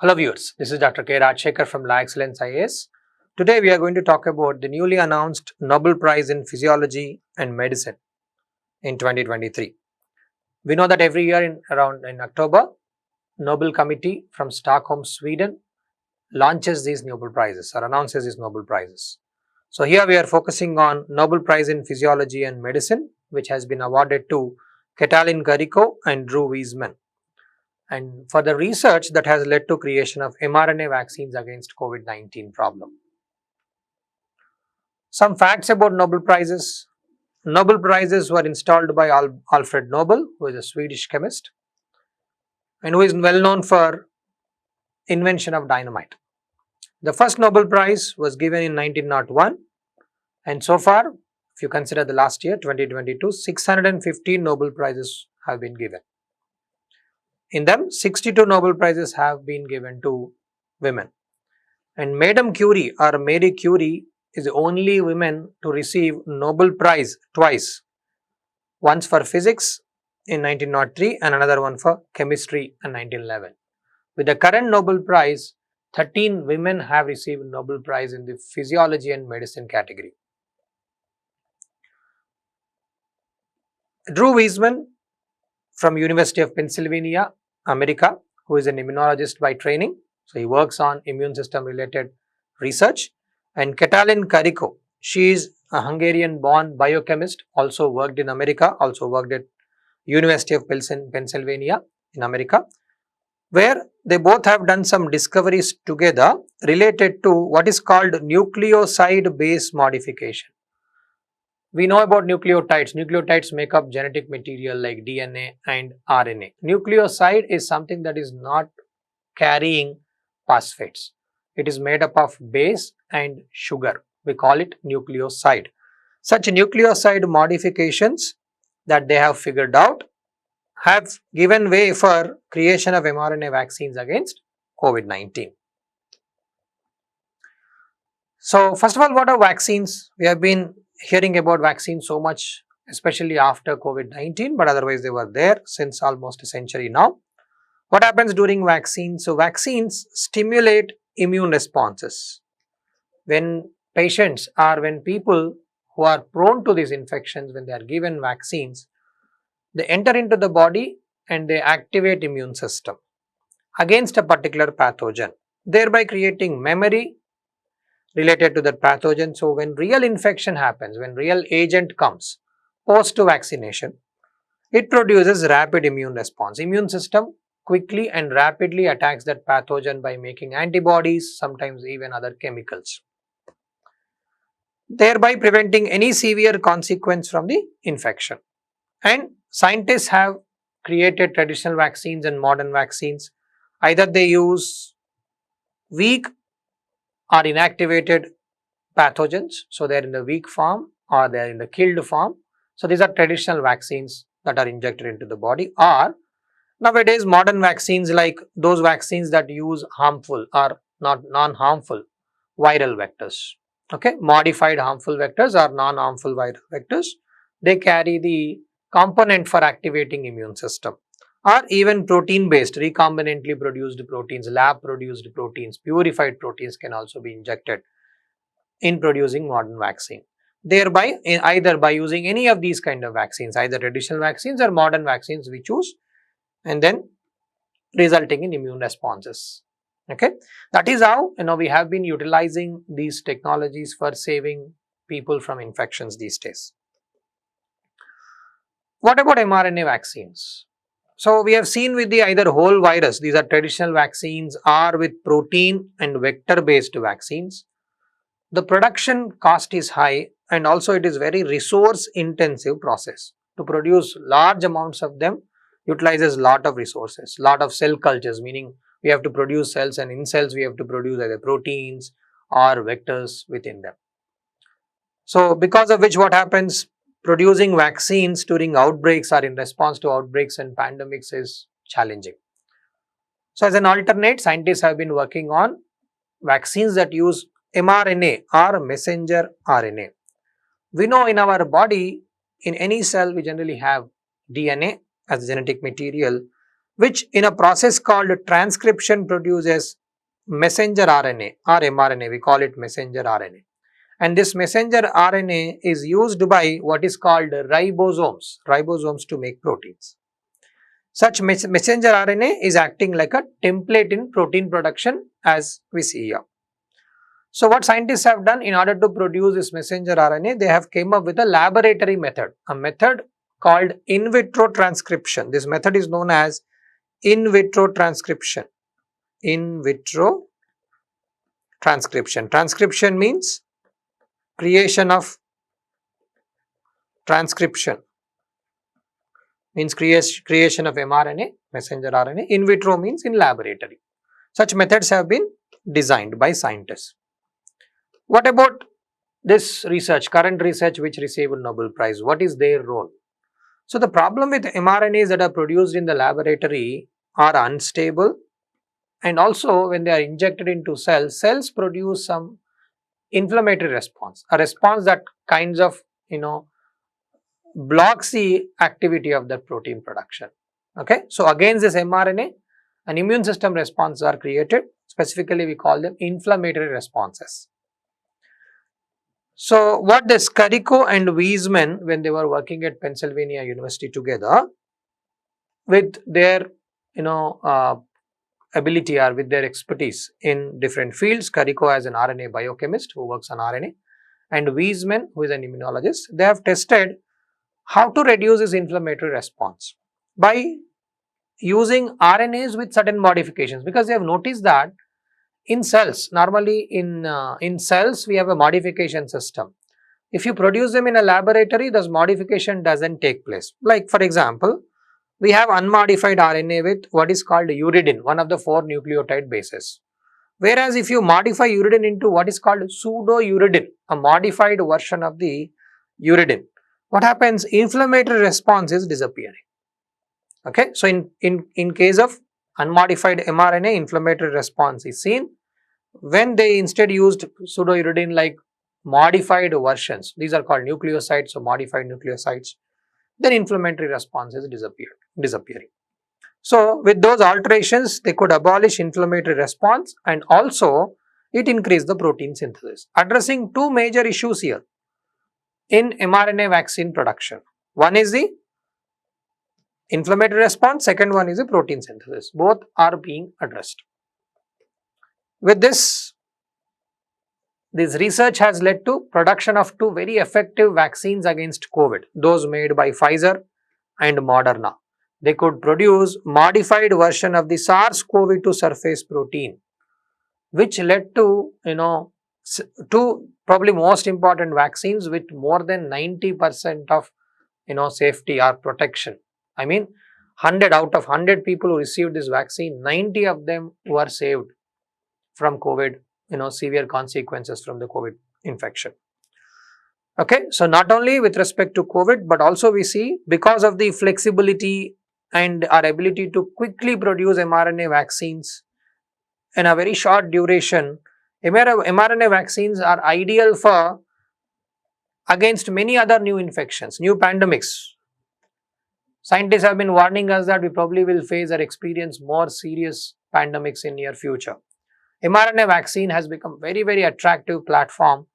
Hello viewers, this is Dr. RAJASHEKAR from La Excellence IAS. Today we are going to talk about the newly announced Nobel Prize in Physiology and Medicine in 2023. We know that every year in October, Nobel Committee from Stockholm, Sweden launches these Nobel Prizes or announces these Nobel Prizes. So here we are focusing on Nobel Prize in Physiology and Medicine, which has been awarded to Katalin, Kariko and Weissman, and for the research that has led to creation of mRNA vaccines against COVID-19 problem. Some facts about Nobel Prizes. Nobel Prizes were installed by Alfred Nobel, who is a Swedish chemist and who is well known for invention of dynamite. The first Nobel Prize was given in 1901, and so far, if you consider the last year 2022, 615 Nobel Prizes have been given. In them, 62 Nobel Prizes have been given to women. And Madame Curie or Marie Curie is the only woman to receive Nobel Prize twice. Once for physics in 1903 and another one for chemistry in 1911. With the current Nobel Prize, 13 women have received Nobel Prize in the physiology and medicine category. Weissman from University of Pennsylvania, America, who is an immunologist by training. So he works on immune system related research. And Katalin Kariko, she is a Hungarian born biochemist, also worked in America, also worked at University of Pennsylvania in America, where they both have done some discoveries together related to what is called nucleoside base modification. We know about nucleotides. Nucleotides make up genetic material like DNA and RNA. Nucleoside is something that is not carrying phosphates. It is made up of base and sugar. We call it nucleoside. Such nucleoside modifications that they have figured out have given way for creation of mRNA vaccines against COVID-19. So first of all, what are vaccines? We have been hearing about vaccines so much, especially after COVID-19, but otherwise they were there since almost a century now. What happens during vaccines? So vaccines stimulate immune responses. When patients or when people who are prone to these infections, when they are given vaccines, they enter into the body and they activate immune system against a particular pathogen, thereby creating memory related to that pathogen. So when real infection happens, when real agent comes post to vaccination, it produces rapid immune response. Immune system quickly and rapidly attacks that pathogen by making antibodies, sometimes even other chemicals, thereby preventing any severe consequence from the infection. And scientists have created traditional vaccines and modern vaccines. Either they use weak or inactivated pathogens, so they are in the weak form or they are in the killed form. So these are traditional vaccines that are injected into the body, or nowadays modern vaccines like those vaccines that use harmful or not non-harmful viral vectors. Okay, modified harmful vectors or non-harmful viral vectors. They carry the component for activating immune system, or even protein based recombinantly produced proteins, lab produced proteins, purified proteins can also be injected in producing modern vaccine. Thereby, either by using any of these kind of vaccines, either traditional vaccines or modern vaccines we choose, and then resulting in immune responses. Okay, that is how we have been utilizing these technologies for saving people from infections these days. What about mRNA vaccines? So we have seen with the either whole virus, these are traditional vaccines, or with protein and vector based vaccines, the production cost is high and also it is very resource intensive process. To produce large amounts of them utilizes lot of resources, lot of cell cultures, meaning we have to produce cells, and in cells we have to produce either proteins or vectors within them. So because of which what happens, producing vaccines during outbreaks or in response to outbreaks and pandemics is challenging. So as an alternate, scientists have been working on vaccines that use mRNA or messenger RNA. We know in our body, in any cell we generally have DNA as genetic material, which in a process called transcription produces messenger RNA or mRNA. We call it messenger RNA. And this messenger RNA is used by what is called ribosomes to make proteins. Such messenger RNA is acting like a template in protein production as we see here. So what scientists have done in order to produce this messenger RNA, they have came up with a laboratory method, a method called in vitro transcription. This method is known as in vitro transcription. In vitro transcription. Transcription means creation of transcription, means creation of mRNA, messenger RNA. In vitro means in laboratory. Such methods have been designed by scientists. What about this research, current research which received Nobel Prize? What is their role? So the problem with mRNAs that are produced in the laboratory are unstable, and also when they are injected into cells produce some inflammatory response, a response that kinds of blocks the activity of the protein production. Okay, so against this mRNA, an immune system responses are created. Specifically, we call them inflammatory responses. So what this Kariko and Weissman, when they were working at Pennsylvania University together, with their ability or with their expertise in different fields, Kariko as an RNA biochemist who works on RNA, and Weissman who is an immunologist, they have tested how to reduce this inflammatory response by using RNAs with certain modifications, because they have noticed that in cells, normally in cells we have a modification system. If you produce them in a laboratory, this modification doesn't take place. Like for example, we have unmodified RNA with what is called uridine, one of the 4 nucleotide bases. Whereas if you modify uridine into what is called pseudo-uridine, a modified version of the uridine, what happens? Inflammatory response is disappearing. Okay, so in case of unmodified mRNA, inflammatory response is seen. When they instead used pseudo-uridine like modified versions, these are called nucleosides, so modified nucleosides, then inflammatory response is disappearing. So with those alterations, they could abolish inflammatory response, and also it increased the protein synthesis, addressing 2 major issues here in mRNA vaccine production. One is the inflammatory response, second one is the protein synthesis. Both are being addressed. With this research has led to production of 2 very effective vaccines against COVID, those made by Pfizer and Moderna. They could produce modified version of the SARS-CoV-2 surface protein, which led to 2 probably most important vaccines with more than 90% of safety or protection. I mean 100 out of 100 people who received this vaccine, 90 of them were saved from COVID, severe consequences from the COVID infection. Okay, so not only with respect to COVID, but also we see because of the flexibility and our ability to quickly produce mRNA vaccines in a very short duration, mRNA vaccines are ideal for against many other new infections, new pandemics. Scientists have been warning us that we probably will face or experience more serious pandemics in near future. mRNA vaccine has become very, very attractive platform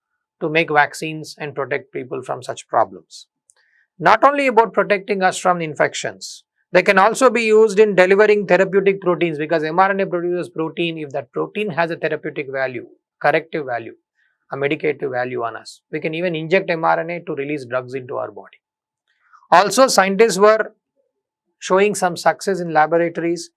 to make vaccines and protect people from such problems. Not only about protecting us from infections, they can also be used in delivering therapeutic proteins, because mRNA produces protein. If that protein has a therapeutic value, corrective value, a medicative value on us, we can even inject mRNA to release drugs into our body. Also, scientists were showing some success in laboratories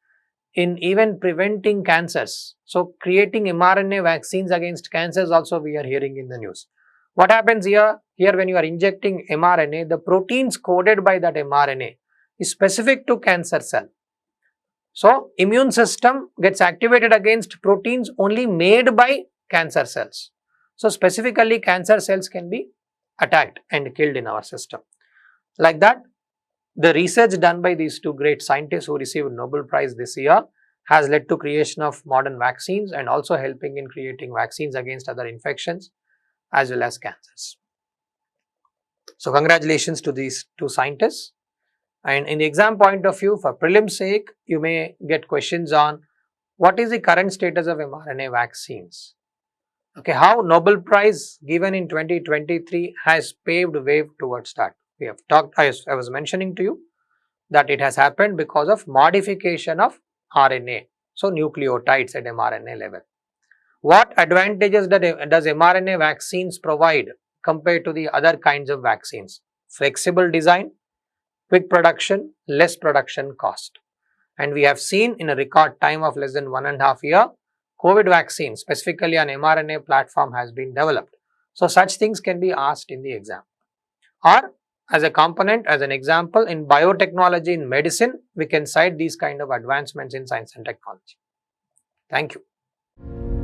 in even preventing cancers. So, creating mRNA vaccines against cancers also we are hearing in the news. What happens here? Here when you are injecting mRNA, the proteins coded by that mRNA is specific to cancer cell. So, immune system gets activated against proteins only made by cancer cells. So, specifically cancer cells can be attacked and killed in our system. Like that, the research done by these 2 great scientists who received Nobel Prize this year has led to creation of modern vaccines and also helping in creating vaccines against other infections as well as cancers. So congratulations to these 2 scientists, And in the exam point of view, for prelim sake, you may get questions on what is the current status of mRNA vaccines. Okay, how Nobel Prize given in 2023 has paved way towards that. We have talked, as I was mentioning to you, that it has happened because of modification of RNA. So, nucleotides at mRNA level. What advantages does mRNA vaccines provide compared to the other kinds of vaccines? Flexible design, quick production, less production cost. And we have seen in a record time of less than 1.5 years, COVID vaccine, specifically an mRNA platform, has been developed. So, such things can be asked in the exam. Or as a component, as an example, in biotechnology, in medicine, we can cite these kind of advancements in science and technology. Thank you.